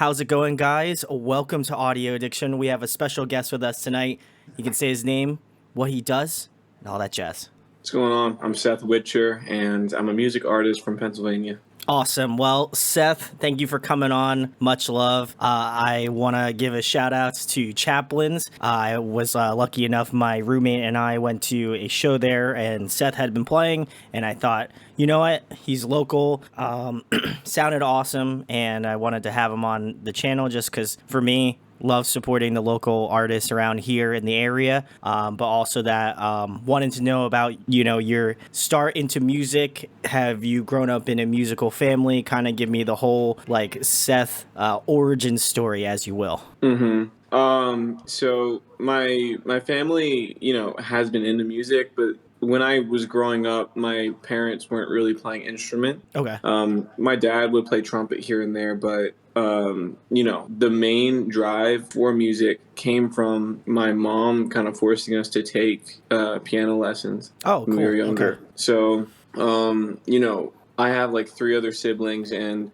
How's it going, guys? Welcome to Audio Addiction. We have a special guest with us tonight. You can say his name, what he does, and all that jazz. What's going on? I'm Seth Witcher, and I'm a music artist from Pennsylvania. Awesome. Well, Seth, thank you for coming on. Much love. I want to give a shout out to Chaplains. I was lucky enough, my roommate and I went to a show there, and Seth had been playing, and I thought, you know what? He's local, sounded awesome, and I wanted to have him on the channel just because, for me, love supporting the local artists around here in the area, but also that wanting to know about, your start into music. Have you grown up in a musical family? Kind of give me the whole, Seth origin story, as you will. So my family, has been into music, but when I was growing up, my parents weren't really playing instrument. Okay. My dad would play trumpet here and there, but the main drive for music came from my mom kind of forcing us to take piano lessons when we were younger. Okay. So, I have like 3 other siblings and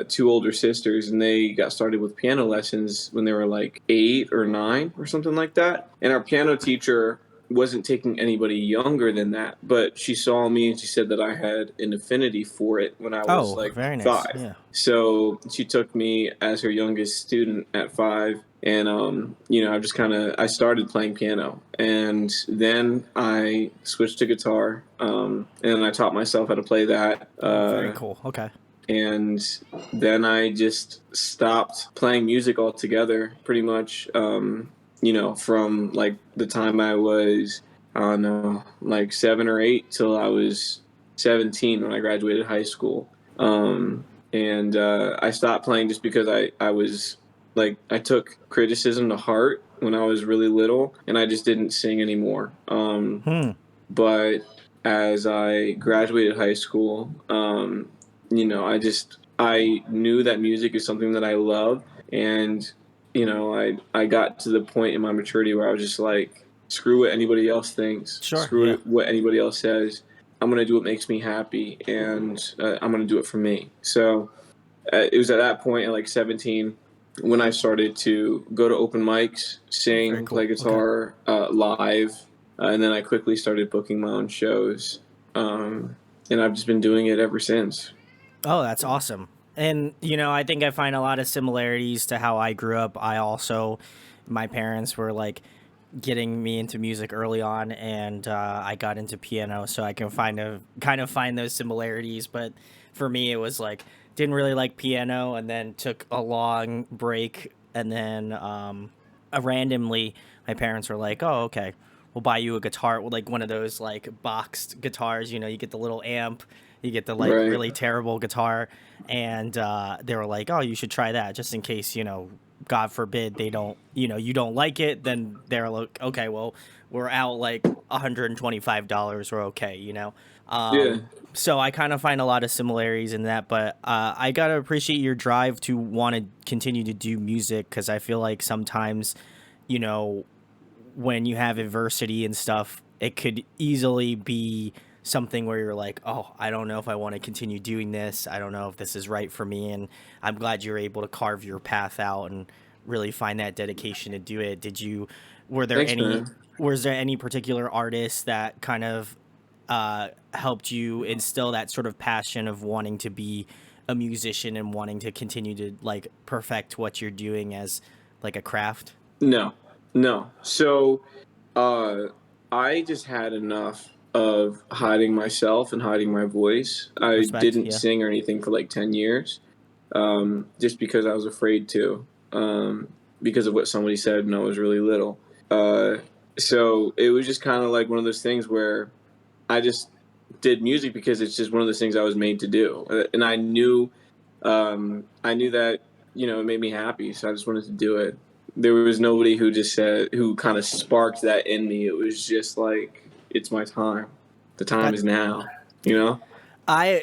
2 older sisters, and they got started with piano lessons when they were like 8 or 9 or something like that. And our piano teacher wasn't taking anybody younger than that, but she saw me and she said that I had an affinity for it when I was very nice. 5. Yeah. So she took me as her youngest student at 5. And, I started playing piano, and then I switched to guitar, and I taught myself how to play that. Very cool. Okay. And then I just stopped playing music altogether, pretty much, from like the time I was, I don't know, like 7 or 8 till I was 17 when I graduated high school. I stopped playing just because I was like, I took criticism to heart when I was really little, and I just didn't sing anymore. But as I graduated high school, I knew that music is something that I love, and I got to the point in my maturity where I was just like, screw what anybody else thinks, screw what anybody else says. I'm gonna do what makes me happy, and I'm gonna do it for me. So it was at that point at like 17 when I started to go to open mics, sing, play guitar live, and then I quickly started booking my own shows, and I've just been doing it ever since. Oh, that's awesome. And, I think I find a lot of similarities to how I grew up. My parents were like getting me into music early on, and I got into piano, so I can kind of find those similarities. But for me, it was like, didn't really like piano, and then took a long break, and then randomly my parents were like, oh, okay, we'll buy you a guitar, like one of those like boxed guitars, you get the little amp, you get the really terrible guitar, and they were like, oh, you should try that just in case, God forbid they don't, you don't like it, then they're like, okay, well, we're out like $125, we're okay, Yeah. So I kind of find a lot of similarities in that, but I gotta appreciate your drive to want to continue to do music, because I feel like sometimes, when you have adversity and stuff, it could easily be something where you're like, oh, I don't know if I want to continue doing this. I don't know if this is right for me. And I'm glad you're able to carve your path out and really find that dedication to do it. Was there any particular artist that kind of helped you instill that sort of passion of wanting to be a musician and wanting to continue to like perfect what you're doing as like a craft? No. So I just had enough of hiding myself and hiding my voice. I didn't sing or anything for like 10 years, just because I was afraid to, because of what somebody said when I was really little. So it was just kind of like one of those things where I just did music because it's just one of those things I was made to do. And I knew that, it made me happy. So I just wanted to do it. There was nobody who kind of sparked that in me. It was just like, it's my time. The time is now, I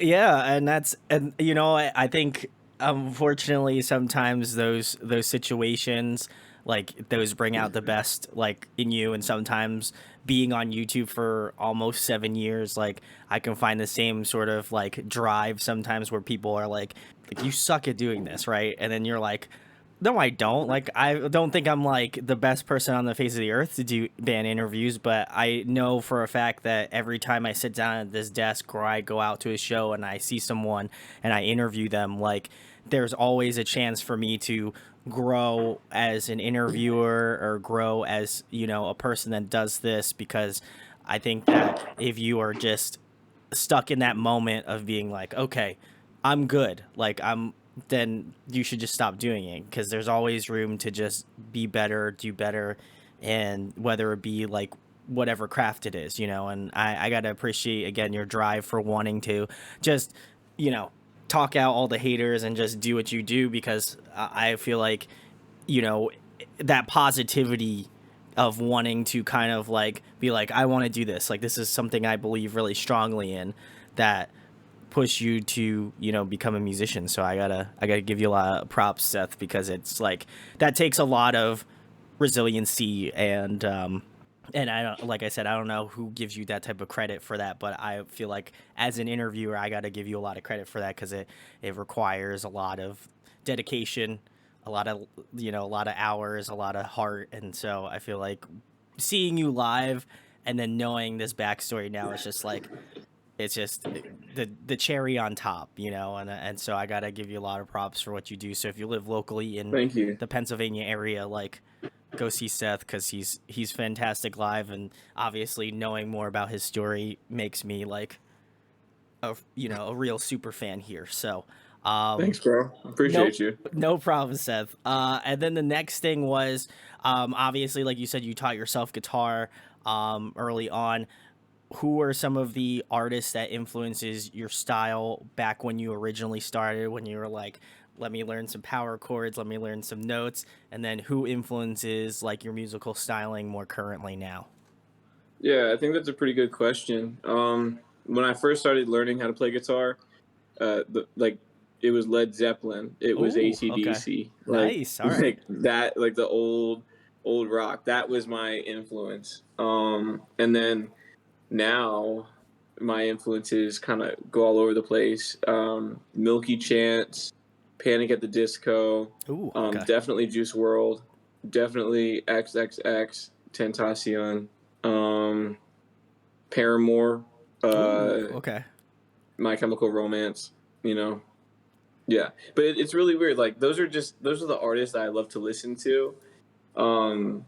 think unfortunately sometimes those situations, like, those bring out the best like in you, and sometimes being on YouTube for almost 7 years, like, I can find the same sort of like drive sometimes where people are like you suck at doing this, right? And then you're like, No, I don't. Like, I don't think I'm like the best person on the face of the earth to do band interviews, but I know for a fact that every time I sit down at this desk or I go out to a show and I see someone and I interview them, like, there's always a chance for me to grow as an interviewer or grow as, you know, a person that does this, because I think that if you are just stuck in that moment of being like, okay, I'm good, like I'm, then you should just stop doing it, because there's always room to just be better, do better, and whether it be like whatever craft it is, you know. And I gotta appreciate again your drive for wanting to just, you know, talk out all the haters and just do what you do, because I feel like, you know, that positivity of wanting to kind of like be like, I want to do this, like this is something I believe really strongly in, that push you to, you know, become a musician. So I gotta give you a lot of props, Seth, because it's like that takes a lot of resiliency, and I don't, like I said, I don't know who gives you that type of credit for that, but I feel like as an interviewer I got to give you a lot of credit for that, because it requires a lot of dedication, a lot of, you know, a lot of hours, a lot of heart. And so I feel like seeing you live and then knowing this backstory now is just like, it's just the cherry on top, you know. And so I gotta give you a lot of props for what you do. So if you live locally in Thank you. the Pennsylvania area, like, go see Seth, because he's fantastic live, and obviously knowing more about his story makes me like a, you know, a real super fan here. So Thanks, bro. no, Appreciate you. no problem, Seth. And then the next thing was, obviously, like you said, you taught yourself guitar early on. Who are some of the artists that influences your style back when you originally started, when you were like, let me learn some power chords, let me learn some notes, and then who influences like your musical styling more currently now? Yeah, I think that's a pretty good question. When I first started learning how to play guitar, like it was Led Zeppelin, it was Oh, okay. AC/DC, like Nice. All right. like that, like the old rock. That was my influence. And then now my influences kind of go all over the place. Milky Chance, Panic at the Disco, Ooh, okay. definitely Juice World, definitely XXX Tentacion, um, Paramore, Ooh, uh, okay. My Chemical Romance. You know, yeah. But it's really weird. Like those are the artists that I love to listen to. Um,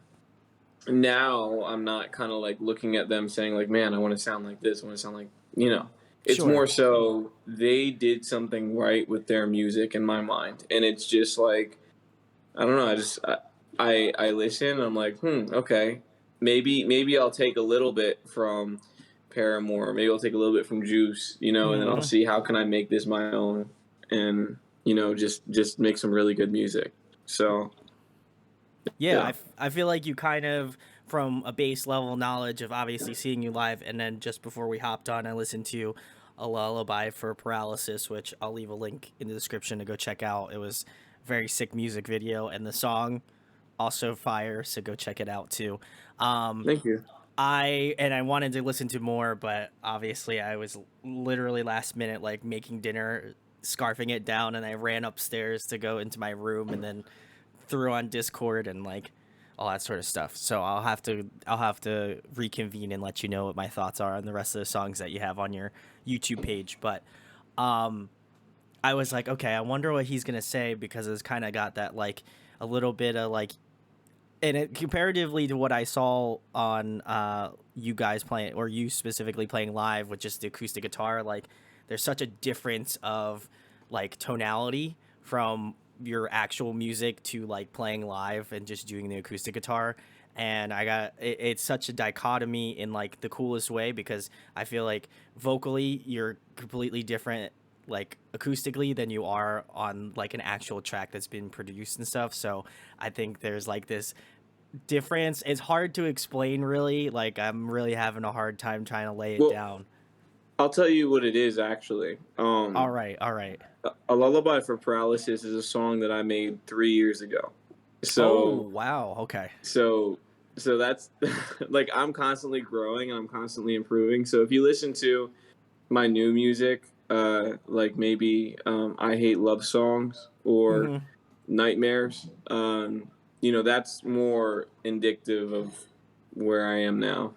Now I'm not kind of like looking at them saying like, man, I want to sound like this. I want to sound like, you know, it's Sure. more so they did something right with their music in my mind. And it's just like, I don't know. I listen. I'm like, okay, maybe I'll take a little bit from Paramore. Maybe I'll take a little bit from Juice, you know, and then I'll Hmm. see how can I make this my own, and you know, just make some really good music. So Yeah, yeah, I feel like you kind of, from a base level knowledge of obviously seeing you live, and then just before we hopped on, I listened to a lullaby for paralysis, which I'll leave a link in the description to go check out. It was a very sick music video, and the song also fire, so go check it out too. Um, thank you. I wanted to listen to more, but obviously I was literally last minute, like making dinner, scarfing it down, and I ran upstairs to go into my room, and then threw on Discord and like all that sort of stuff. So I'll have to reconvene and let you know what my thoughts are on the rest of the songs that you have on your YouTube page. But um, I was like, okay, I wonder what he's gonna say, because it's kind of got that like a little bit of like, and it comparatively to what I saw on you guys playing, or you specifically playing live with just the acoustic guitar, like there's such a difference of like tonality from your actual music to like playing live and just doing the acoustic guitar. And it's such a dichotomy in like the coolest way, because I feel like vocally you're completely different like acoustically than you are on like an actual track that's been produced and stuff. So I think there's like this difference. It's hard to explain, really. Like I'm really having a hard time trying to lay it Well, down. I'll tell you what it is actually. All right, all right. A Lullaby for Paralysis is a song that I made 3 years ago. Oh So wow. Okay. so so that's like I'm constantly growing and I'm constantly improving. So if you listen to my new music, like maybe I Hate Love Songs or Mm-hmm. Nightmares. That's more indicative of where I am now.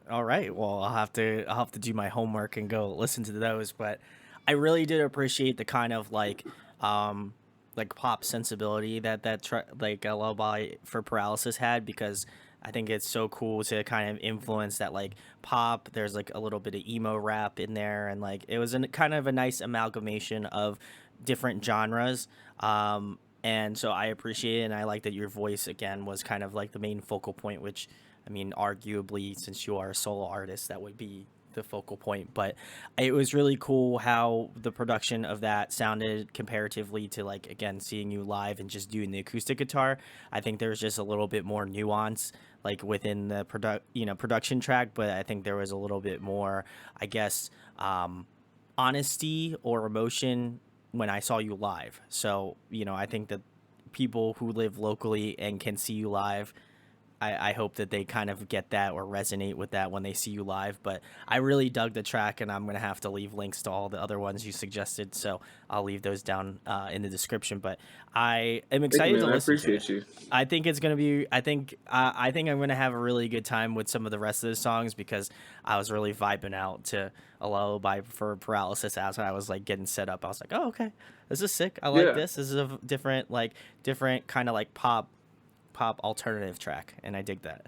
All right. Well, I'll have to do my homework and go listen to those. But I really did appreciate the kind of like pop sensibility like a Lullaby for Paralysis had, because I think it's so cool to kind of influence that like pop. There's like a little bit of emo rap in there, and like it was kind of a nice amalgamation of different genres. And so I appreciate it, and I like that your voice again was kind of like the main focal point, which I mean, arguably, since you are a solo artist, that would be the focal point. But it was really cool how the production of that sounded comparatively to, like, again, seeing you live and just doing the acoustic guitar. I think there's just a little bit more nuance, like within the production track. But I think there was a little bit more, I guess, honesty or emotion when I saw you live. So I think that people who live locally and can see you live, I hope that they kind of get that or resonate with that when they see you live. But I really dug the track, and I'm going to have to leave links to all the other ones you suggested. So I'll leave those down in the description. But I am Thank you, excited to man. I listen to it. appreciate you. I think it's going to be, I think I'm going to have a really good time with some of the rest of the songs, because I was really vibing out to a Lullaby for Paralysis as I was like getting set up. I was like, oh, okay, this is sick. I like Yeah. this. This is a different kind of like pop alternative track, and I dig that.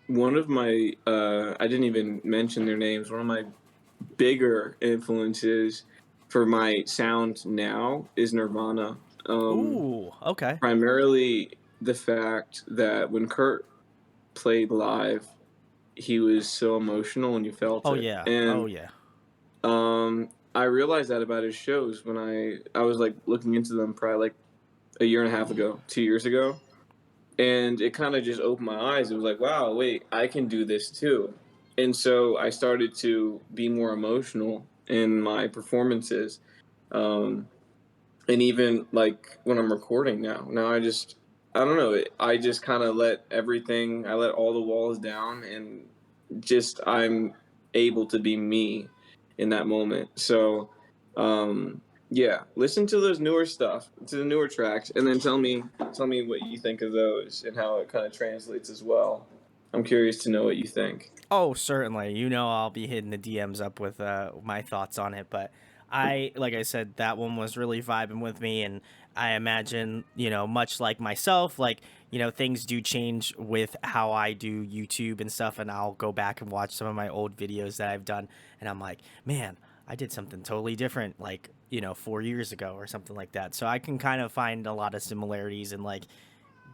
One of my, I didn't even mention their names. One of my bigger influences for my sound now is Nirvana. Ooh, okay. Primarily the fact that when Kurt played live, he was so emotional and you felt Oh it. yeah. Oh And yeah. I realized that about his shows when I was like looking into them probably like a year and a half ago, 2 years ago, and it kind of just opened my eyes. It was like, wow, wait, I can do this too. And so I started to be more emotional in my performances, um, and even like when I'm recording now I don't know, I just kind of let everything, I let all the walls down, and just I'm able to be me in that moment. So, yeah, listen to those newer stuff, to the newer tracks, and then tell me what you think of those and how it kind of translates as well. I'm curious to know what you think. Oh, certainly. I'll be hitting the DMs up with my thoughts on it. But like I said, that one was really vibing with me. And I imagine, much like myself, like, things do change with how I do YouTube and stuff. And I'll go back and watch some of my old videos that I've done. And I'm like, man, I did something totally different, like, 4 years ago or something like that. So I can kind of find a lot of similarities in, like,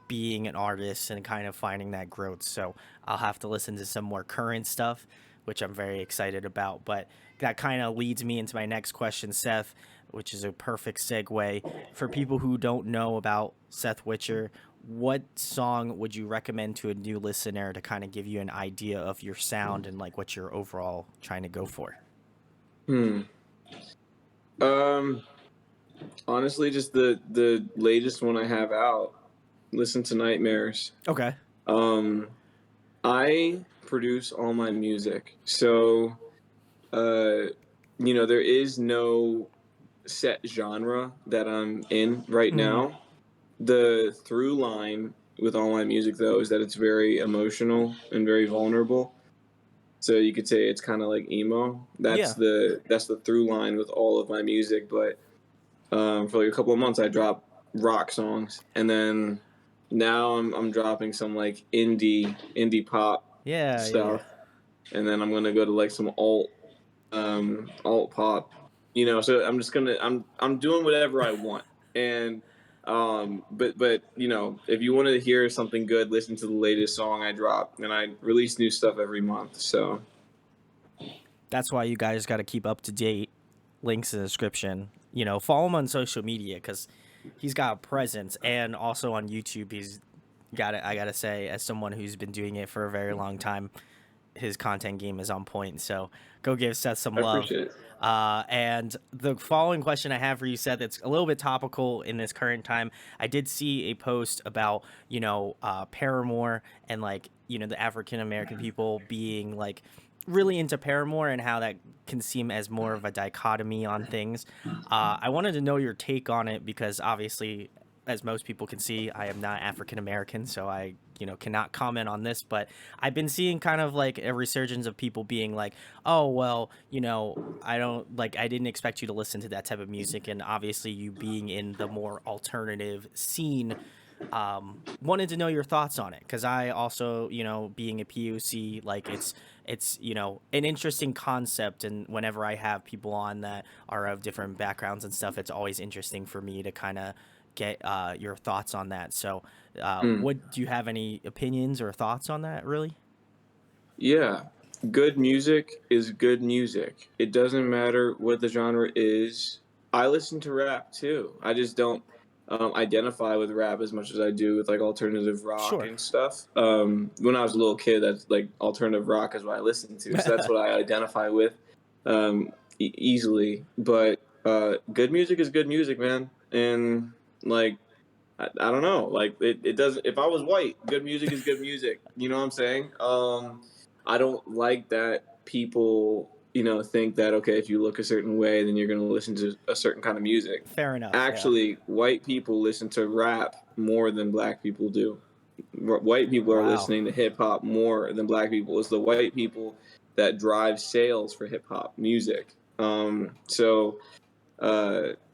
being an artist and kind of finding that growth. So I'll have to listen to some more current stuff, which I'm very excited about. But that kind of leads me into my next question, Seth, which is a perfect segue. For people who don't know about Seth Witcher, what song would you recommend to a new listener to kind of give you an idea of your sound and like what you're overall trying to go for? Hmm. Um. Honestly, just the latest one I have out. Listen to Nightmares. Okay. Um. I produce all my music, so uh, there is no set genre that I'm in right Mm-hmm. now. The through line with all my music, though, is that it's very emotional and very vulnerable. So you could say it's kind of like emo. That's Yeah. the through line with all of my music. But for like a couple of months, I dropped rock songs, and then now I'm dropping some like indie pop Yeah. Yeah. Yeah. stuff, and then I'm gonna go to like some alt pop. So I'm just gonna I'm doing whatever I want, and but if you want to hear something good, listen to the latest song I drop, and I release new stuff every month. So That's why you guys got to keep up to date. Links in the description. Follow him on social media, because he's got a presence, and also on YouTube. He's got it. I gotta say, as someone who's been doing it for a very long time, his content game is on point. So go give Seth some I love. appreciate it. And the following question I have for you, Seth, it's a little bit topical in this current time. I did see a post about, Paramore and like, the African American people being like really into Paramore and how that can seem as more of a dichotomy on things. I wanted to know your take on it, because obviously, as most people can see, I am not African American, so I, cannot comment on this. But I've been seeing kind of like a resurgence of people being like, "Oh, well, I don't like. I didn't expect you to listen to that type of music," and obviously, you being in the more alternative scene, wanted to know your thoughts on it because I also, being a POC, like it's an interesting concept, and whenever I have people on that are of different backgrounds and stuff, it's always interesting for me to kind of get your thoughts on that. So, Mm. what do you have any opinions or thoughts on that? Really? Yeah. Good music is good music. It doesn't matter what the genre is. I listen to rap too. I just don't identify with rap as much as I do with like alternative rock Sure. and stuff. When I was a little kid, that's like alternative rock is what I listened to. So that's what I identify with easily. But good music is good music, man. And like, I don't know. Like it doesn't. If I was white, good music is good music. You know what I'm saying? I don't like that people, think that okay, if you look a certain way, then you're going to listen to a certain kind of music. Fair enough. Yeah. Actually, white people listen to rap more than black people do. White people are Wow. listening to hip hop more than black people. It's the white people that drive sales for hip hop music. So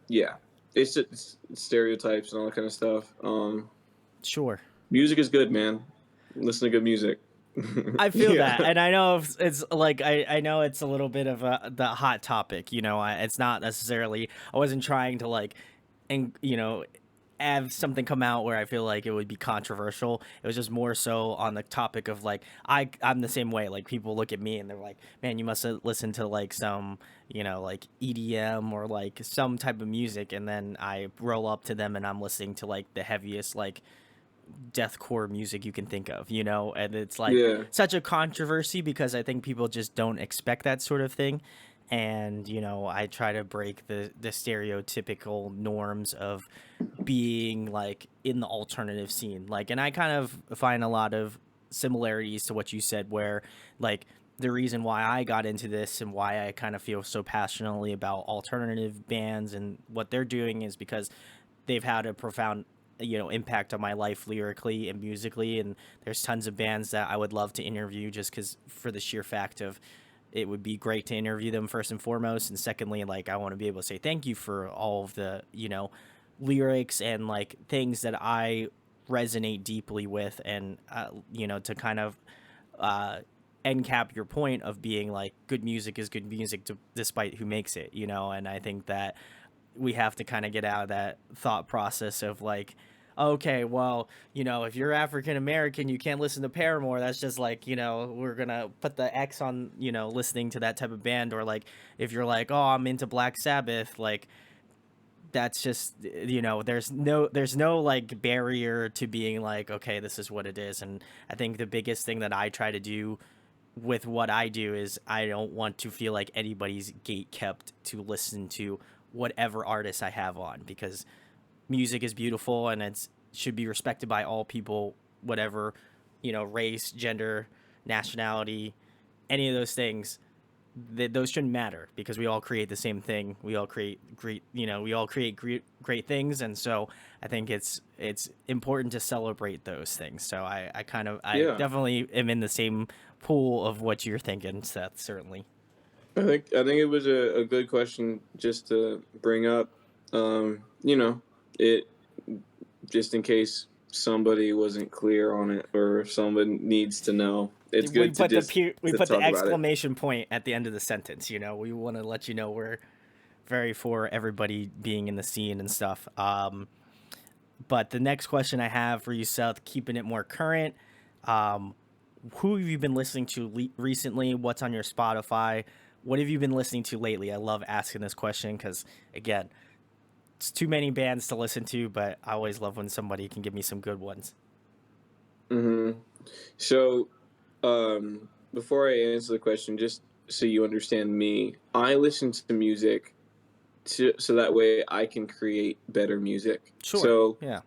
yeah, it's just stereotypes and all that kind of stuff. Sure. Music is good, man. Listen to good music. I feel that, Yeah. and I know it's like I know it's a little bit of the hot topic. It's not necessarily. I wasn't trying to like, and have something come out where I feel like it would be controversial. It was just more so on the topic of like I'm the same way. Like people look at me and they're like, "Man, you must have listened to like some like EDM or like some type of music," and then I roll up to them and I'm listening to like the heaviest like deathcore music you can think of, and it's like Yeah. such a controversy because I think people just don't expect that sort of thing. And I try to break the stereotypical norms of being like in the alternative scene, like, and I kind of find a lot of similarities to what you said, where like the reason why I got into this and why I kind of feel so passionately about alternative bands and what they're doing is because they've had a profound impact on my life lyrically and musically, and there's tons of bands that I would love to interview just because for the sheer fact of it would be great to interview them first and foremost, and secondly, like, I want to be able to say thank you for all of the lyrics and like things that I resonate deeply with, and to kind of end cap your point of being like good music is good music despite who makes it, and I think that we have to kind of get out of that thought process of like, okay, well, if you're African American, you can't listen to Paramore. That's just like, we're gonna put the X on, listening to that type of band. Or like, if you're like, oh, I'm into Black Sabbath, like, that's just, there's no like barrier to being like, okay, this is what it is. And I think the biggest thing that I try to do with what I do is I don't want to feel like anybody's gate kept to listen to whatever artist I have on, because music is beautiful and it should be respected by all people, whatever, race, gender, nationality, any of those things. Those shouldn't matter because we all create the same thing. We all create great, we all create great things, and so I think it's important to celebrate those things. So I Yeah. definitely am in the same pool of what you're thinking, Seth. Certainly. I think it was a good question just to bring up. It just in case somebody wasn't clear on it or if someone needs to know. It's We good to put just we to put the talk about it. exclamation point at the end of the sentence. We want to let you know we're very for everybody being in the scene and stuff. But the next question I have for you, Seth, keeping it more current, um, who have you been listening to recently? What's on your Spotify? What have you been listening to lately? I love asking this question because, again, it's too many bands to listen to, but I always love when somebody can give me some good ones. Mm-hmm. So, before I answer the question, just so you understand me, I listen to music so that way I can create better music. Sure. So Yeah.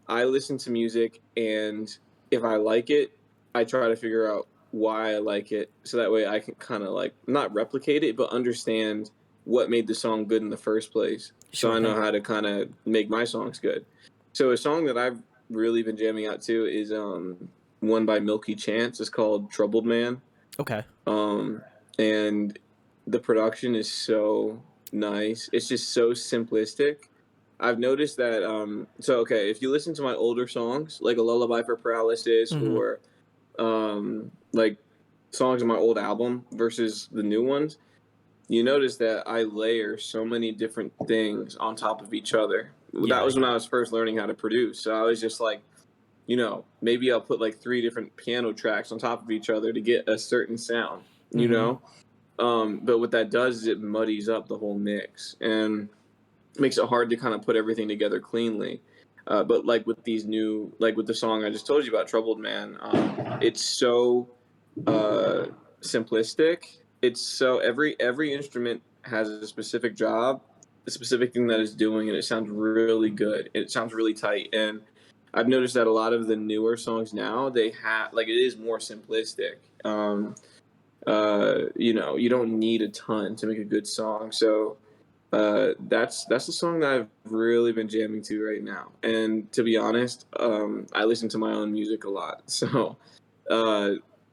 I listen to music, and if I like it, I try to figure out why I like it, so that way I can kind of like not replicate it, but understand what made the song good in the first place. So Sure I know thing. how to kind of make my songs good. So a song that I've really been jamming out to is one by Milky Chance. It's called Troubled Man. Okay. Um, and the production is so nice. It's just so simplistic. I've noticed that. So okay, if you listen to my older songs, like a Lullaby for Paralysis, Mm-hmm. or like songs on my old album versus the new ones, you notice that I layer so many different things on top of each other. That Yeah, was when yeah. I was first learning how to produce. So I was just like, maybe I'll put like three different piano tracks on top of each other to get a certain sound, Mm-hmm. But what that does is it muddies up the whole mix and makes it hard to kind of put everything together cleanly. But like with like with the song I just told you about, Troubled Man, it's so uh, simplistic. It's so every instrument has a specific job, a specific thing that it's doing, and it sounds really good. It sounds really tight, and I've noticed that a lot of the newer songs now they have like it is more simplistic. You don't need a ton to make a good song, so that's the song that I've really been jamming to right now. And to be honest, I listen to my own music a lot, so uh,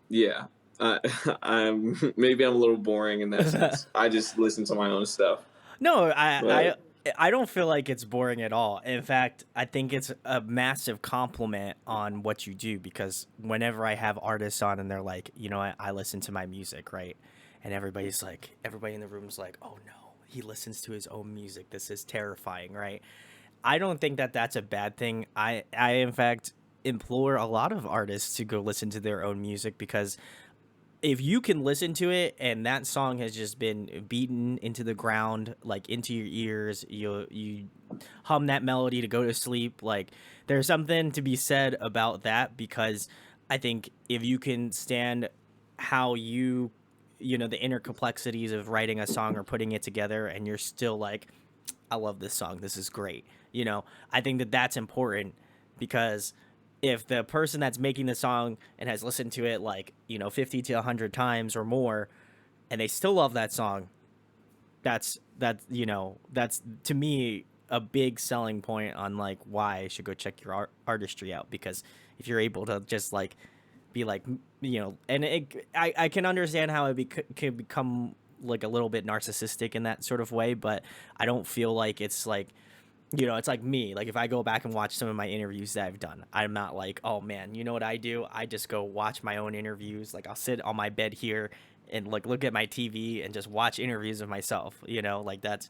yeah, I, I'm a little boring in that sense. I just listen to my own stuff, No, but I don't feel like it's boring at all. In fact, I think it's a massive compliment on what you do because whenever I have artists on and they're like, I listen to my music, right? And everybody in the room's like, oh no, he listens to his own music. This is terrifying, right? I don't think that that's a bad thing. I in fact implore a lot of artists to go listen to their own music because if you can listen to it and that song has just been beaten into the ground, like into your ears, you hum that melody to go to sleep, like there's something to be said about that because I think if you can stand how the inner complexities of writing a song or putting it together and you're still like, I love this song, this is great, I think that that's important because if the person that's making the song and has listened to it like 50 to 100 times or more and they still love that song, that's to me a big selling point on like why I should go check your artistry out because if you're able to just like be like and I can understand how could become like a little bit narcissistic in that sort of way, but I don't feel like it's like it's like me. Like if I go back and watch some of my interviews that I've done, I'm not like, oh man, you know what I do? I just go watch my own interviews. Like I'll sit on my bed here and like look at my TV and just watch interviews of myself. Like that's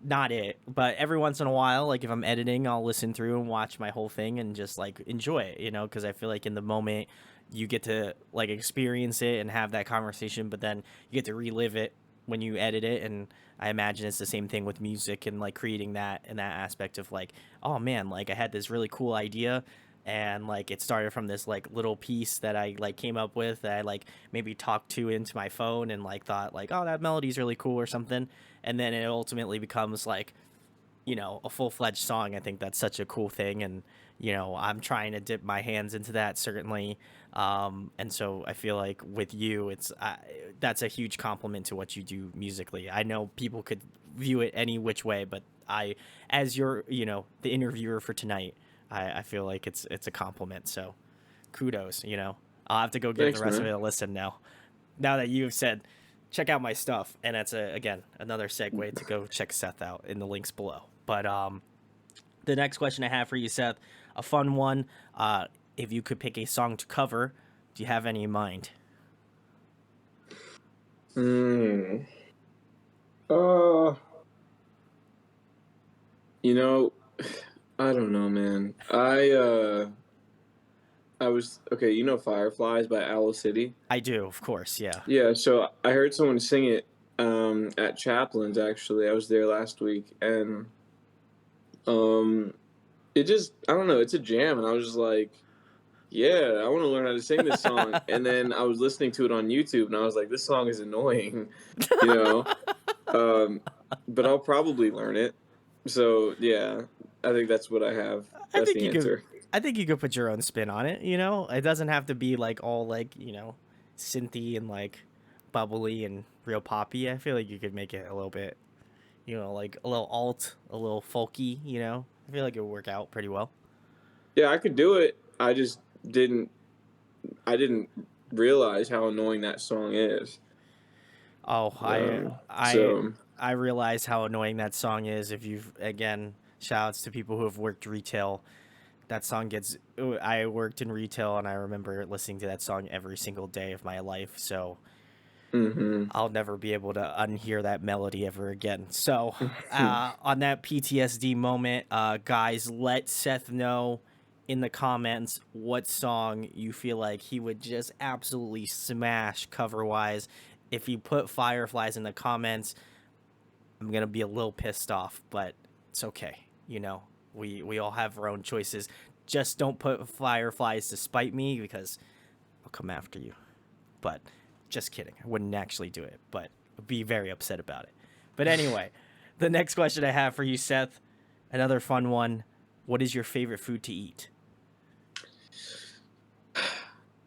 not it. But every once in a while, like if I'm editing, I'll listen through and watch my whole thing and just like enjoy it. Because I feel like in the moment you get to like experience it and have that conversation, but then you get to relive it when you edit it. And I imagine it's the same thing with music and like creating that in that aspect of like, oh man, like I had this really cool idea and like it started from this like little piece that I like came up with that I like maybe talked to into my phone and like thought like, oh, that melody's really cool or something, and then it ultimately becomes like a full-fledged song. I think that's such a cool thing, and I'm trying to dip my hands into that certainly. And so I feel like with you it's that's a huge compliment to what you do musically. I know people could view it any which way, but I, as your the interviewer for tonight, I feel like it's a compliment, so kudos. I'll have to go give the thanks, rest of it man. a listen now that you've said check out my stuff, and that's again another segue to go check Seth out in the links below. But the next question I have for you, Seth, a fun one. If you could pick a song to cover, do you have any in mind? Hmm. Uh, you know, I don't know, man. I was okay. Fireflies by Owl City. I do, of course, yeah. Yeah, so I heard someone sing it at Chaplin's actually. I was there last week and um it just I don't know, it's a jam and I was just like, yeah, I want to learn how to sing this song. And then I was listening to it on YouTube and I was like, this song is annoying, you know. Um but I'll probably learn it. So, yeah, I think that's what I have. I That's think the you could. answer. I think you could put your own spin on it. It doesn't have to be like all like synthy and like bubbly and real poppy. I feel like you could make it a little bit, like a little alt, a little folky. I feel like it would work out pretty well. Yeah, I could do it. Didn't I didn't realize how annoying that song is. Oh, So I realize how annoying that song is. If you've again, shouts to people who have worked retail. That song gets. I worked in retail, and I remember listening to that song every single day of my life. So hmm I'll never be able to unhear that melody ever again. So, on that PTSD moment, guys, let Seth know in the comments what song you feel like he would just absolutely smash cover wise. If you put Fireflies in the comments, I'm gonna be a little pissed off, but it's okay. You know, we all have our own choices. Just don't put Fireflies to spite me because I'll come after you. But just kidding. I wouldn't actually do it, but I'd be very upset about it. But anyway, the next question I have for you, Seth, another fun one. What is your favorite food to eat?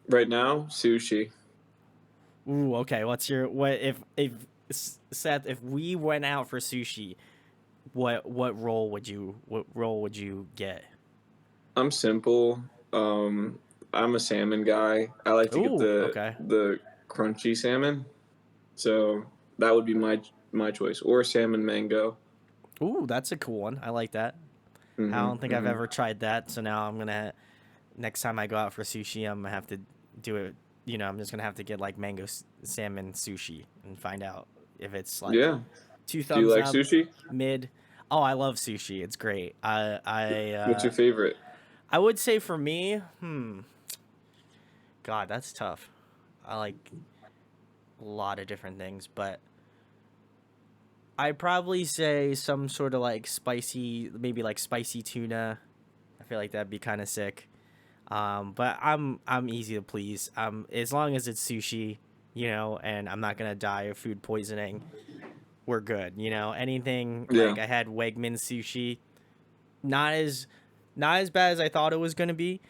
right now, sushi. Ooh, okay. What's your what if Seth, if we went out for sushi, what role would you get? I'm simple. Um, I'm a salmon guy. I like to get Ooh, the okay. the crunchy salmon. So that would be my choice, or salmon mango. Ooh, that's a cool one. I like that. I hmm don't think I've hmm ever tried that, so now I'm gonna next time I go out for sushi, I'm gonna have to do it. You know, I'm just gonna have to get like mango salmon sushi and find out if it's like Yeah. two Do you thumbs like up, sushi? mid. Oh, I love sushi. It's great. What's your favorite? I would say for me, God, that's tough. I like a lot of different things, but I'd probably say some sort of like spicy, maybe like spicy tuna. I feel like that'd be kind of sick. But I'm easy to please. As long as it's sushi, you know, and I'm not gonna die of food poisoning, we're good. You know, anything Yeah. like I had Wegmans sushi, not as not as bad as I thought it was gonna be.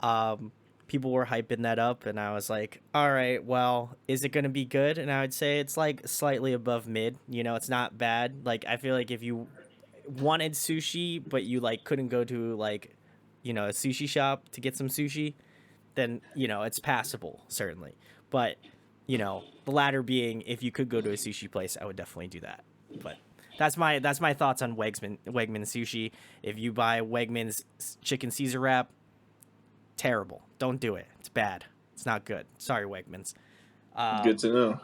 Um, People were hyping that up, and I was like, all right, well, is it gonna be good? And I would say it's like slightly above mid. You know, it's not bad. Like I feel like if you wanted sushi, but you like couldn't go to like, you know, a sushi shop to get some sushi, then you know it's passable certainly. But you know, the latter being if you could go to a sushi place, I would definitely do that. But that's my thoughts on Wegman sushi. If you buy Wegmans chicken Caesar wrap, terrible. Don't do it. It's bad. It's not good. Sorry, Wegmans. Good to know.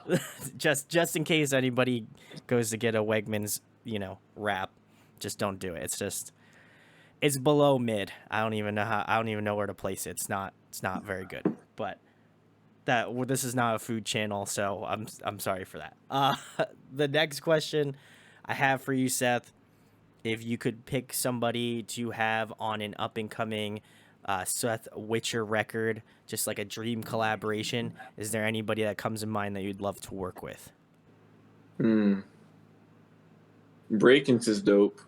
Just in case anybody goes to get a Wegmans, you know, wrap, just don't do it. It's below mid. I don't even know where to place it. It's not very good. But this is not a food channel, so I'm sorry for that. The next question I have for you, Seth, if you could pick somebody to have on an up and coming Seth Witcher record, just like a dream collaboration, is there anybody that comes in mind that you'd love to work with? Hmm. Breakins is dope.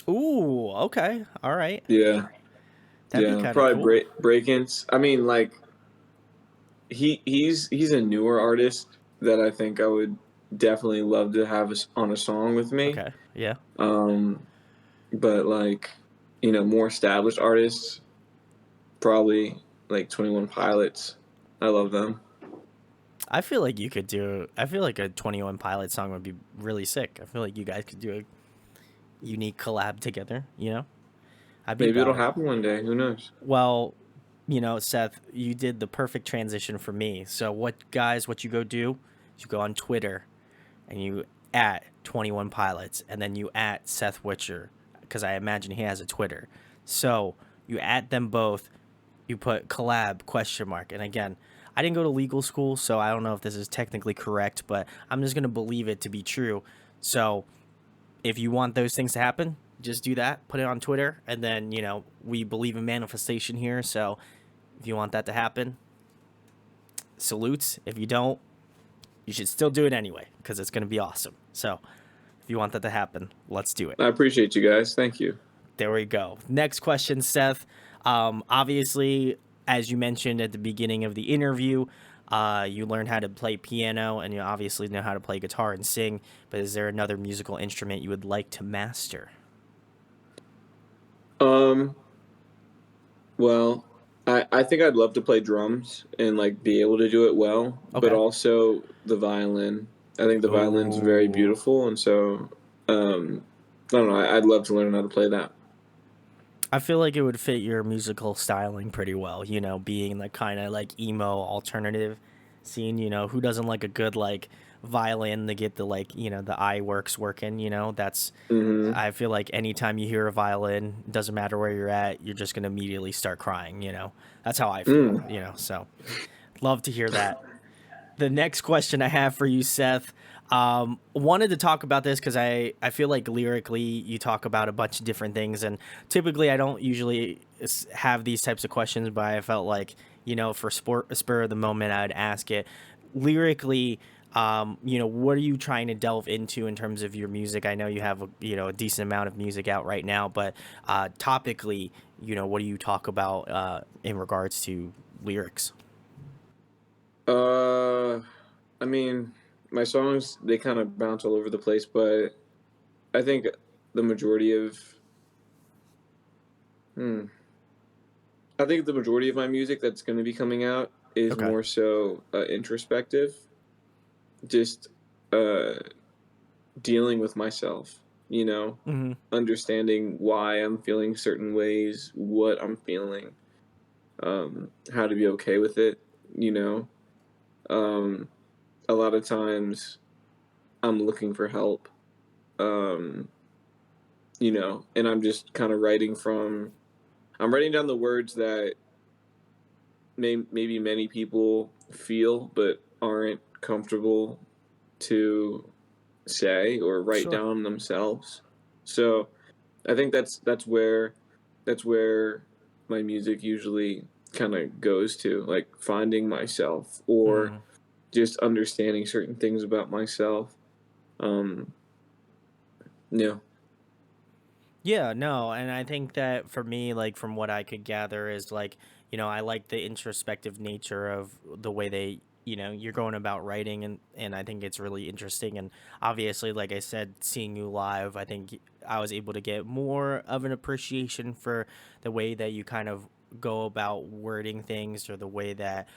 Ooh, okay, all right, Yeah. that'd be Yeah. kind of Probably cool. Breakins. I mean, like he's a newer artist that I think I would definitely love to have on a song with me. Okay, yeah, Um, but like, more established artists, probably like 21 Pilots. I love them. I feel like you could do. I feel like a 21 Pilot song would be really sick. I feel like you guys could do a unique collab together. You know, I'd be Maybe it'll about it. happen one day. Who knows? Well, you know, Seth, you did the perfect transition for me. So what you go do is you go on Twitter and you at 21 Pilots and then you at Seth Witcher because I imagine he has a Twitter. So you at them both, you put collab question mark. And again, I didn't go to legal school, so I don't know if this is technically correct, but I'm just going to believe it to be true. So if you want those things to happen, just do that, put it on Twitter, and then, you know, we believe in manifestation here. So if you want that to happen, salutes. If you don't, you should still do it anyway because it's going to be awesome. So if you want that to happen, let's do it. I appreciate you guys. Thank you. There we go. Next question, Seth. Obviously, as you mentioned at the beginning of the interview, you learned how to play piano and you obviously know how to play guitar and sing. But is there another musical instrument you would like to master? Um, Well, I think I'd love to play drums and like be able to do it well, but Okay. also the violin. I think the violin's very Oh, beautiful, and so I don't know. I'd love to learn how to play that. I feel like it would fit your musical styling pretty well, you know, being the kind of like emo alternative scene, you know, who doesn't like a good like violin to get the like, you know, the eye works working, you know, that's Hmm. I feel like anytime you hear a violin, doesn't matter where you're at, you're just going to immediately start crying, you know. That's how I feel, Mm. you know. So, love to hear that. The next question I have for you, Seth, wanted to talk about this because I feel like lyrically you talk about a bunch of different things, and typically I don't usually have these types of questions, but I felt like, you know, for spur of the moment I'd ask it. Lyrically, you know, what are you trying to delve into in terms of your music? I know you have you know, a decent amount of music out right now, but topically, you know, what do you talk about in regards to lyrics? Uh, I mean, my songs they kind of bounce all over the place, but I think the majority of hmm, I think the majority of my music that's going to be coming out is Okay. more so introspective, just uh, dealing with myself, you know, Mm-hmm. understanding why I'm feeling certain ways, what I'm feeling, how to be okay with it, you know. Um, a lot of times I'm looking for help, um, you know, and I'm just kind of I'm writing down the words that maybe many people feel but aren't comfortable to say or write Sure. down themselves. So I think that's where my music usually kind of goes to, like finding myself or Mm. just understanding certain things about myself. Um, yeah. Yeah, no, and I think that for me, like from what I could gather, is like, you know, I like the introspective nature of the way they, you know, you're going about writing, and I think it's really interesting. And obviously, like I said, seeing you live, I think I was able to get more of an appreciation for the way that you kind of go about wording things or the way that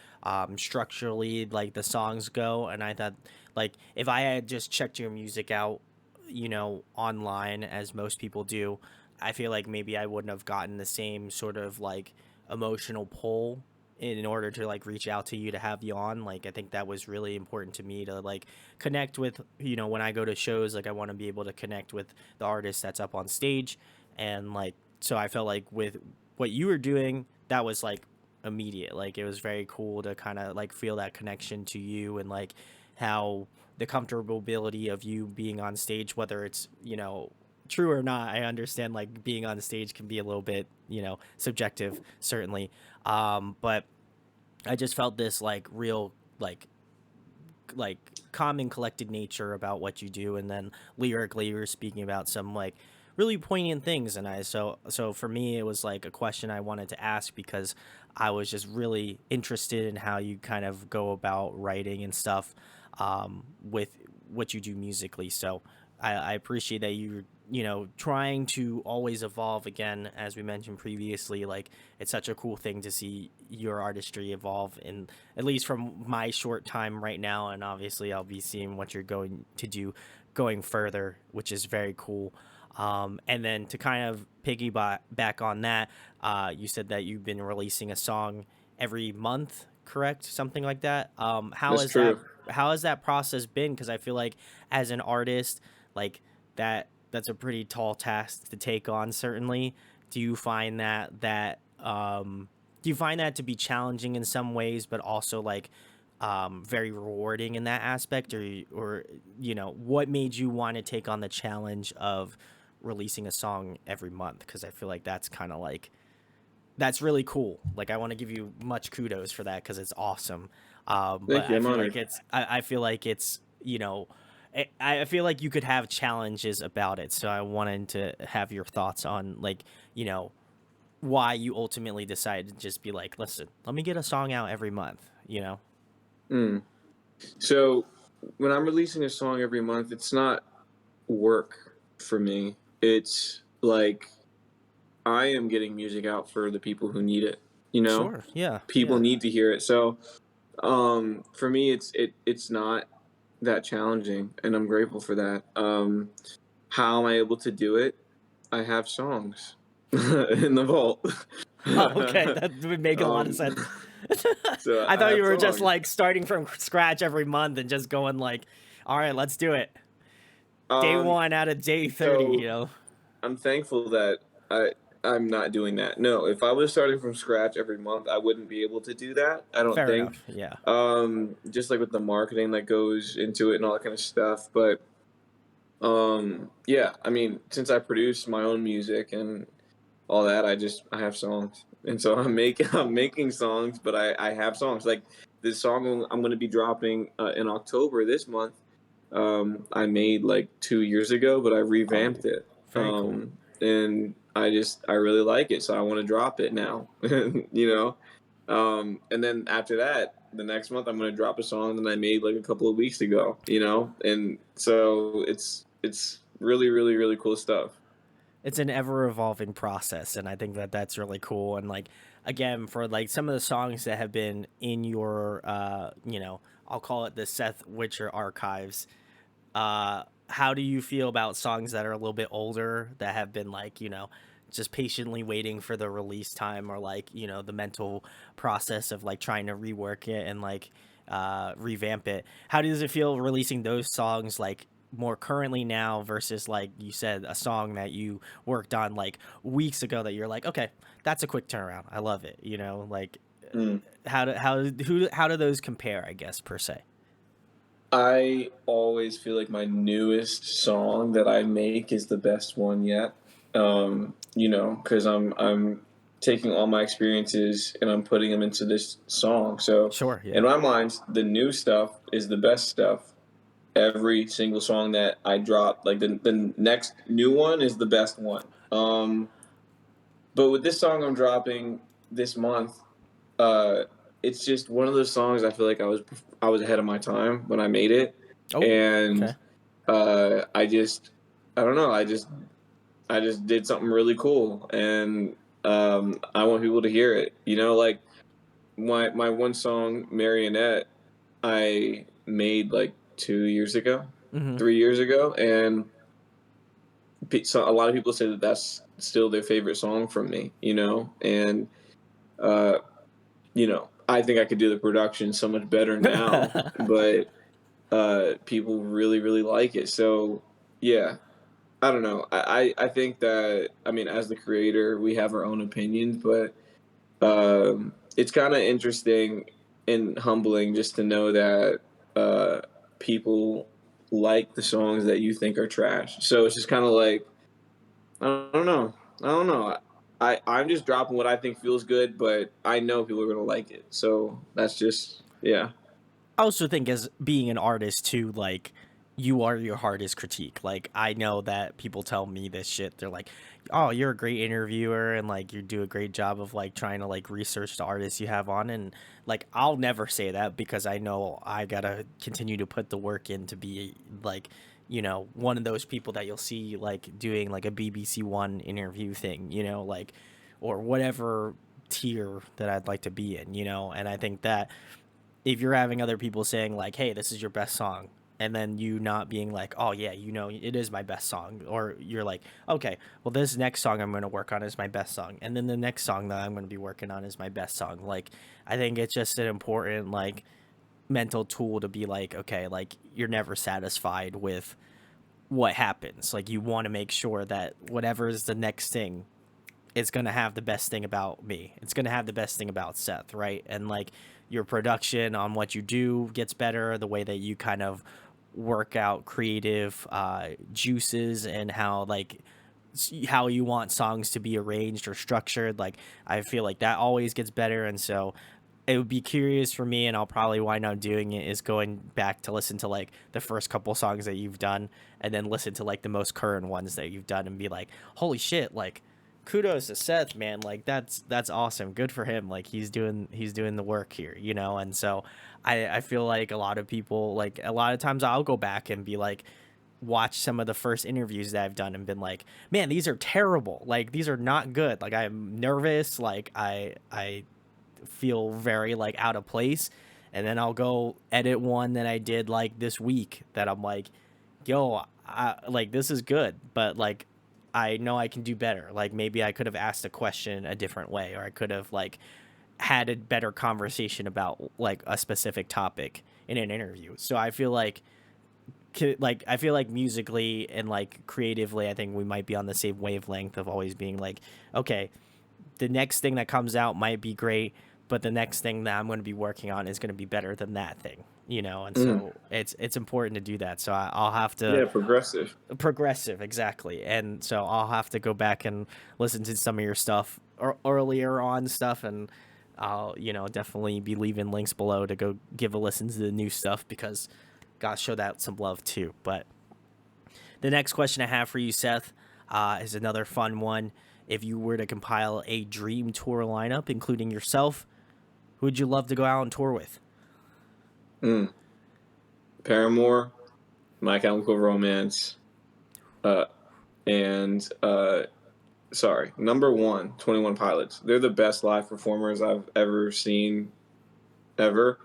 structurally like the songs go. And I thought like if I had just checked your music out, you know, online as most people do, I feel like maybe I wouldn't have gotten the same sort of like emotional pull in order to like reach out to you to have you on. Like I think that was really important to me to like connect with, you know, when I go to shows, like I want to be able to connect with the artist that's up on stage. And like so I felt like with what you were doing, that was like immediate. Like it was very cool to kind of like feel that connection to you and like how the comfortability of you being on stage, whether it's, you know, true or not. I understand like being on stage can be a little bit, you know, subjective, certainly. But I just felt this like real like calm and collected nature about what you do, and then lyrically you were speaking about some like really poignant things, and so for me it was like a question I wanted to ask because I was just really interested in how you kind of go about writing and stuff with what you do musically. So I appreciate that you know, trying to always evolve again, as we mentioned previously. Like it's such a cool thing to see your artistry evolve, and at least from my short time right now, and obviously I'll be seeing what you're going to do going further, which is very cool. And then to kind of piggyback back on that, you said that you've been releasing a song every month, correct? Something like that. That's true. How has that process been? Because I feel like as an artist, like that's a pretty tall task to take on. Certainly, do you find do you find that to be challenging in some ways, but also like very rewarding in that aspect, or you know, what made you want to take on the challenge of releasing a song every month? Because I feel like that's kind of like that's really cool. Like I want to give you much kudos for that because it's awesome. But Thank you. I I'm feel like honored. I feel like it's, you know, I feel like you could have challenges about it. So I wanted to have your thoughts on like, you know, why you ultimately decided to just be like, listen, let me get a song out every month, you know? Mm. So when I'm releasing a song every month, it's not work for me. It's like I am getting music out for the people who need it. You know, Sure. Yeah. people Yeah. need to hear it. So for me, it's not that challenging, and I'm grateful for that. How am I able to do it? I have songs in the vault. Oh, okay. That would make a lot of um, sense. so I I thought you have were just songs. like starting from scratch every month and just going like, all right, let's do it. Day Um, one out of day 30, so you know? I'm thankful that I'm not doing that. No, if I was starting from scratch every month, I wouldn't be able to do that. I don't Fair think. enough. Yeah. Just like with the marketing that goes into it and all that kind of stuff. But yeah, I mean, since I produce my own music and all that, I have songs, and so I'm making songs, but I have songs like this song I'm going to be dropping in October this month. I made like 2 years ago, but I revamped Oh, it, very cool. and I really like it, so I want to drop it now, you know. And then after that, the next month I'm going to drop a song that I made like a couple of weeks ago, you know, and so it's really really really cool stuff. It's an ever evolving process, and I think that that's really cool. And like, again, for like some of the songs that have been in your I'll call it the Seth Witcher archives. How do you feel about songs that are a little bit older that have been like, just patiently waiting for the release time, or like, the mental process of like trying to rework it and like revamp it? How does it feel releasing those songs like more currently now versus like you said a song that you worked on like weeks ago that you're like, okay, that's a quick turnaround, I love it, like Mm. how do those compare, I guess, per se? I always feel like my newest song that I make is the best one yet. Because I'm taking all my experiences and I'm putting them into this song. So Sure. in Yeah. my mind, the new stuff is the best stuff. Every single song that I drop, like the next new one is the best one. But with this song I'm dropping this month, uh, it's just one of those songs I feel like I was ahead of my time when I made it, Oh, and okay. I don't know, I just did something really cool, and I want people to hear it. You know, like my one song Marionette, I made like 2 years ago, Mm-hmm. 3 years ago, and so a lot of people say that that's still their favorite song from me. You know, and uh, I think I could do the production so much better now, but people really, really like it. So yeah, I don't know. I think that, I mean, as the creator, we have our own opinions, but it's kind of interesting and humbling just to know that uh, people like the songs that you think are trash. So it's just kind of like, I don't know. I don't know. I'm just dropping what I think feels good, but I know people are gonna like it. So that's just, yeah. I also think as being an artist too, like you are your hardest critique. Like I know that people tell me this shit. They're like, "Oh, you're a great interviewer and like you do a great job of like trying to like research the artists you have on." And like I'll never say that because I know I got to continue to put the work in to be like, one of those people that you'll see like doing like a BBC One interview thing, like or whatever tier that I'd like to be in, and I think that if you're having other people saying like, "Hey, this is your best song," and then you not being like, "Oh yeah, it is my best song," or you're like, "Okay, well this next song I'm going to work on is my best song, and then the next song that I'm going to be working on is my best song." Like, I think it's just an important like mental tool to be like, okay, like you're never satisfied with what happens. Like you want to make sure that whatever is the next thing, it's gonna have the best thing about me. It's gonna have the best thing about Seth, right? And like your production on what you do gets better. The way that you kind of work out creative juices and how like how you want songs to be arranged or structured. Like I feel like that always gets better, and so it would be curious for me, and I'll probably wind up doing it, is going back to listen to like the first couple songs that you've done and then listen to like the most current ones that you've done and be like, holy shit, like kudos to Seth, man. Like that's awesome. Good for him. Like he's doing the work here, And so I feel like a lot of people, like a lot of times I'll go back and be like, watched some of the first interviews that I've done and been like, man, these are terrible. Like, these are not good. Like, I'm nervous. Like, I feel very like out of place. And then I'll go edit one that I did like this week that I'm like, yo, like this is good, but like I know I can do better. Like maybe I could have asked a question a different way, or I could have like had a better conversation about like a specific topic in an interview. So I feel like musically and like creatively, I think we might be on the same wavelength of always being like, okay, the next thing that comes out might be great, but the next thing that I'm going to be working on is going to be better than that thing, you know. And Mm. so it's important to do that. So I'll have to Yeah, progressive. progressive exactly, and so I'll have to go back and listen to some of your stuff or earlier on stuff, and I'll definitely be leaving links below to go give a listen to the new stuff because gotta show that some love too. But the next question I have for you, Seth, is another fun one. If you were to compile a dream tour lineup, including yourself, who would you love to go out on tour with? Mm. Paramore, My Chemical Romance, uh, and sorry, number one, 21 Pilots. They're the best live performers I've ever seen, ever.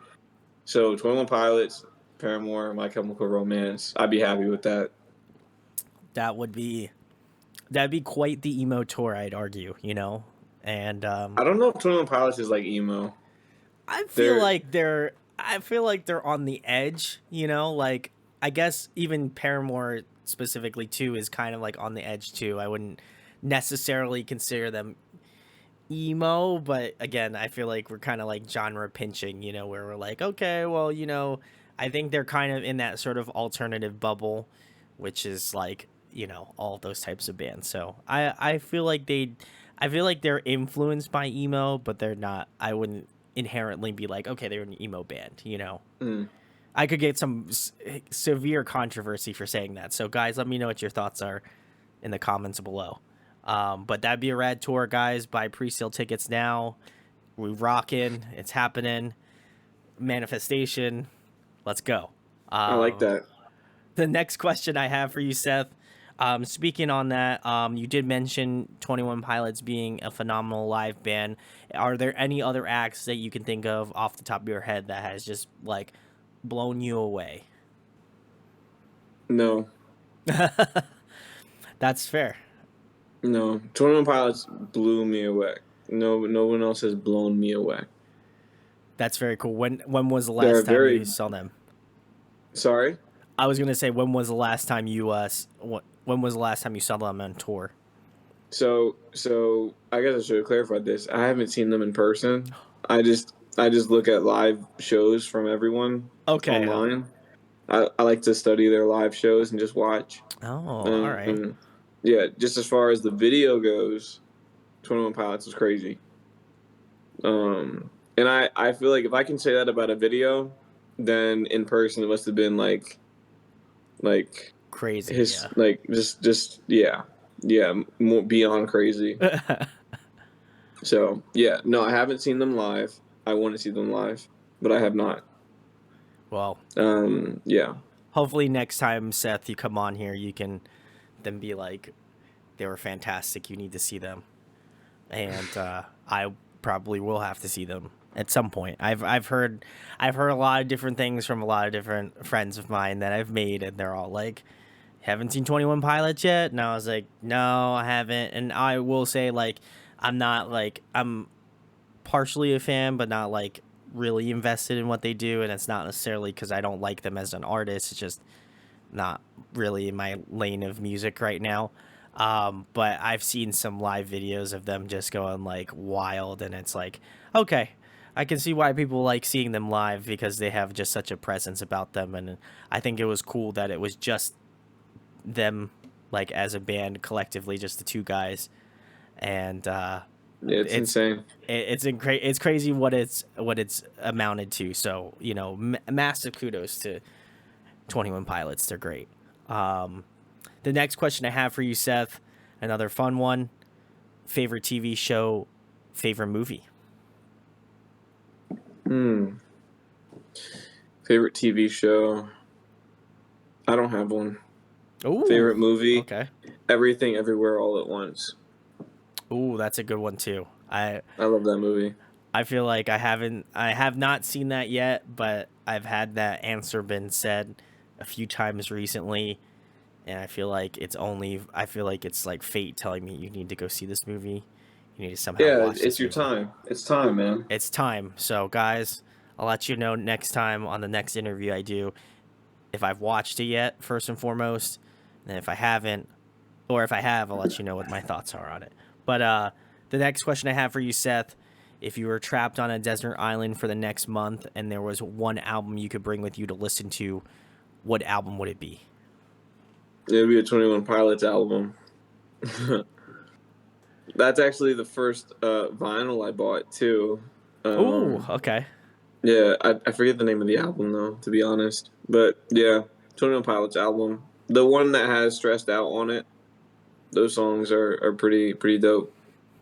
So 21 Pilots, Paramore, My Chemical Romance. I'd be happy with that. That'd be quite the emo tour, I'd argue. And I don't know if 21 Pilots is like emo. I feel They're like they're I feel like they're on the edge, like I guess even Paramore specifically too is kind of like on the edge too. I wouldn't necessarily consider them emo, but again, I feel like we're kind of like genre pinching, where we're like, okay, well, I think they're kind of in that sort of alternative bubble, which is like, all those types of bands. So I feel like they're influenced by emo, but they're not. I wouldn't inherently be like, okay, they're an emo band. mm. I could get some severe controversy for saying that. So guys, let me know what your thoughts are in the comments below. But that'd be a rad tour, guys. Buy pre-sale tickets now. We rockin'. It's happening. Manifestation. Let's go. I like Um, that. the next question I have for you, Seth. Speaking on that, you did mention 21 Pilots being a phenomenal live band. Are there any other acts that you can think of off the top of your head that has just like blown you away? No, That's fair. no. 21 Pilots blew me away. No one else has blown me away. That's very cool. When was the They're last time you very saw them? sorry. I was gonna say when was the last time you when was the last time you saw them on tour? So I guess I should have clarified this. I haven't seen them in person. I just look at live shows from everyone Okay. online. I like to study their live shows and just watch. Oh, all right. Yeah, just as far as the video goes, 21 Pilots is crazy. And I feel like if I can say that about a video, then in person it must have been like Crazy, his like just yeah, more beyond crazy. yeah. So yeah, no, I haven't seen them live. I want to see them live, but I have not. Well, Yeah. hopefully next time, Seth, you come on here, you can then be like, they were fantastic. You need to see them, and I probably will have to see them at some point. I've heard a lot of different things from a lot of different friends of mine that I've made, and they're all like, haven't seen 21 Pilots yet? And I was like, no, I haven't. And I will say, like, I'm partially a fan, but not like really invested in what they do. And it's not necessarily because I don't like them as an artist. It's just not really in my lane of music right now. But I've seen some live videos of them just going like wild, and it's like, okay, I can see why people like seeing them live because they have just such a presence about them. And I think it was cool that it was just them, like as a band collectively, just the two guys, and Yeah, it's insane. it's crazy what it's amounted to. So massive kudos to 21 Pilots. They're great. The next question I have for you, Seth, another fun one: favorite TV show, favorite movie. Favorite TV show? I don't have one. Ooh, Favorite movie, okay. Everything Everywhere All at Once. Ooh, that's a good one too. I love that movie. I feel like I have not seen that yet, but I've had that answer been said a few times recently, and I feel like it's like fate telling me you need to go see this movie. You need to somehow Yeah, watch it's this your movie. time. It's time, man. It's time. So, guys, I'll let you know next time on the next interview I do if I've watched it yet, first and foremost. And if I haven't, or if I have, I'll let you know what my thoughts are on it. But the next question I have for you, Seth, if you were trapped on a desert island for the next month and there was one album you could bring with you to listen to, what album would it be? It would be a 21 Pilots album. That's actually the first vinyl I bought too. Ooh, Um, okay. yeah, I forget the name of the album though, to be honest. But yeah, 21 Pilots album, the one that has Stressed Out on it. Those songs are pretty dope.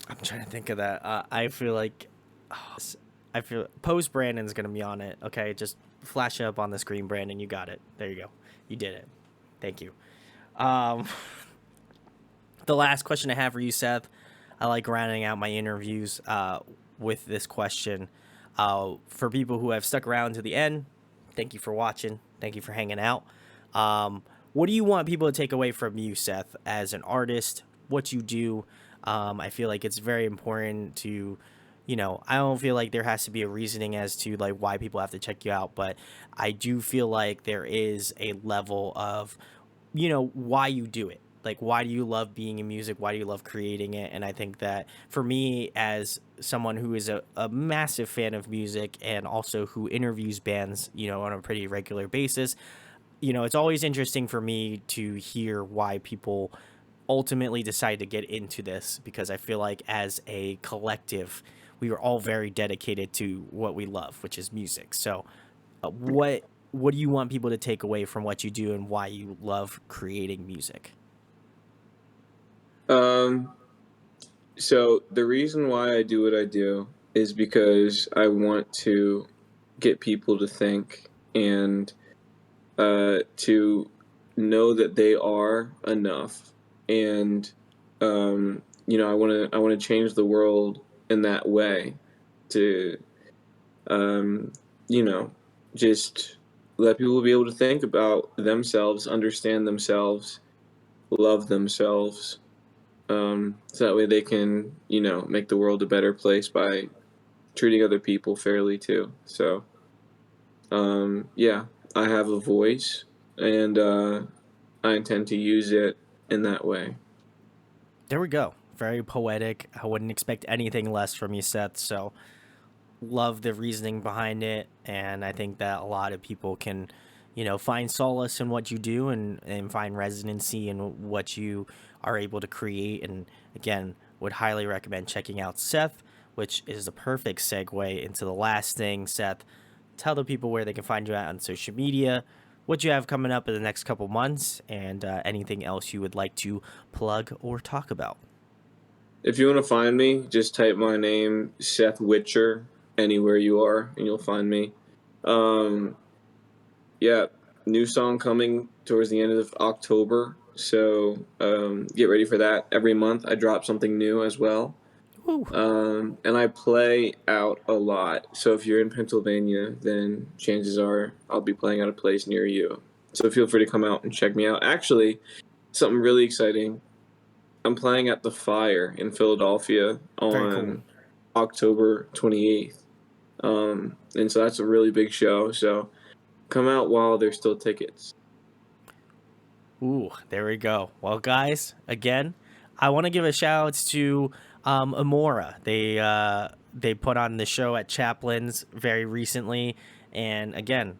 I'm trying to think of that. I feel like I feel Post Brandon's gonna be on it. Okay, just flash it up on the screen, Brandon. You got it. There you go. You did it. Thank you. Um, the last question I have for you, Seth. I like rounding out my interviews with this question. For people who have stuck around to the end, thank you for watching. Thank you for hanging out. What do you want people to take away from you, Seth, as an artist? What you do? I feel like it's very important to, I don't feel like there has to be a reasoning as to like why people have to check you out, but I do feel like there is a level of, why you do it. Like, why do you love being in music? Why do you love creating it? And I think that for me, as someone who is a massive fan of music and also who interviews bands, on a pretty regular basis, it's always interesting for me to hear why people ultimately decide to get into this, because I feel like as a collective, we are all very dedicated to what we love, which is music. So, what do you want people to take away from what you do and why you love creating music? Um, so the reason why I do what I do is because I want to get people to think and to know that they are enough, and I want to change the world in that way to um, you know just let people be able to think about themselves, understand themselves, love themselves, so that way they can make the world a better place by treating other people fairly too. So yeah, I have a voice, and I intend to use it in that way. There we go. Very poetic. I wouldn't expect anything less from you, Seth. So, love the reasoning behind it, and I think that a lot of people can, find solace in what you do and find residency in what you are able to create. And again, would highly recommend checking out Seth, which is the perfect segue into the last thing. Seth, tell the people where they can find you at on social media, what you have coming up in the next couple months, and anything else you would like to plug or talk about. If you want to find me, just type my name, Seth Witcher, anywhere you are, and you'll find me. Um, yeah, new song coming towards the end of October, so get ready for that. Every month I drop something new as well. Woo. And I play out a lot. So if you're in Pennsylvania, then chances are I'll be playing at a place near you. So feel free to come out and check me out. Actually, something really exciting. I'm playing at the Fire in Philadelphia Very cool. on October 28th. And so that's a really big show. So come out while there's still tickets. Ooh, there we go. Well, guys, again, I want to give a shout out to Amora. They put on the show at Chaplin's very recently, and again,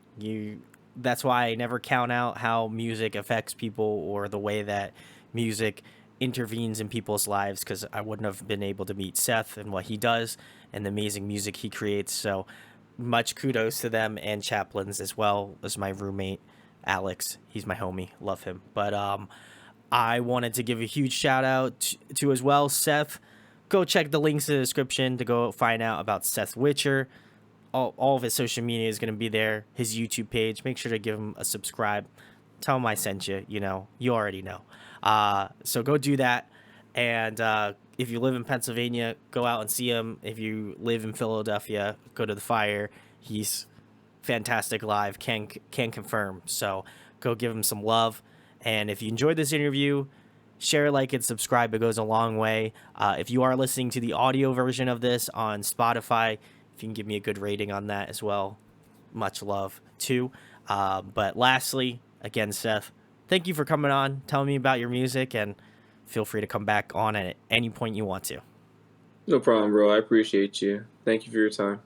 that's why I never count out how music affects people or the way that music intervenes in people's lives, because I wouldn't have been able to meet Seth and what he does and the amazing music he creates. So much kudos to them and Chaplin's, as well as my roommate Alex. He's my homie. Love him. But I wanted to give a huge shout out to as well Seth. Go check the links in the description to go find out about Seth Witcher. All of his social media is going to be there. His YouTube page. Make sure to give him a subscribe. tell him I sent you. You know, you already know. So go do that. And if you live in Pennsylvania, go out and see him. If you live in Philadelphia, go to the Fire. He's fantastic live. Can confirm. So go give him some love. And if you enjoyed this interview, share, like, and subscribe. It goes a long way. If you are listening to the audio version of this on Spotify, if you can give me a good rating on that as well, much love too. But lastly, again, Seth, thank you for coming on, telling me about your music, and feel free to come back on at any point you want to. No problem, bro. I appreciate you. Thank you for your time.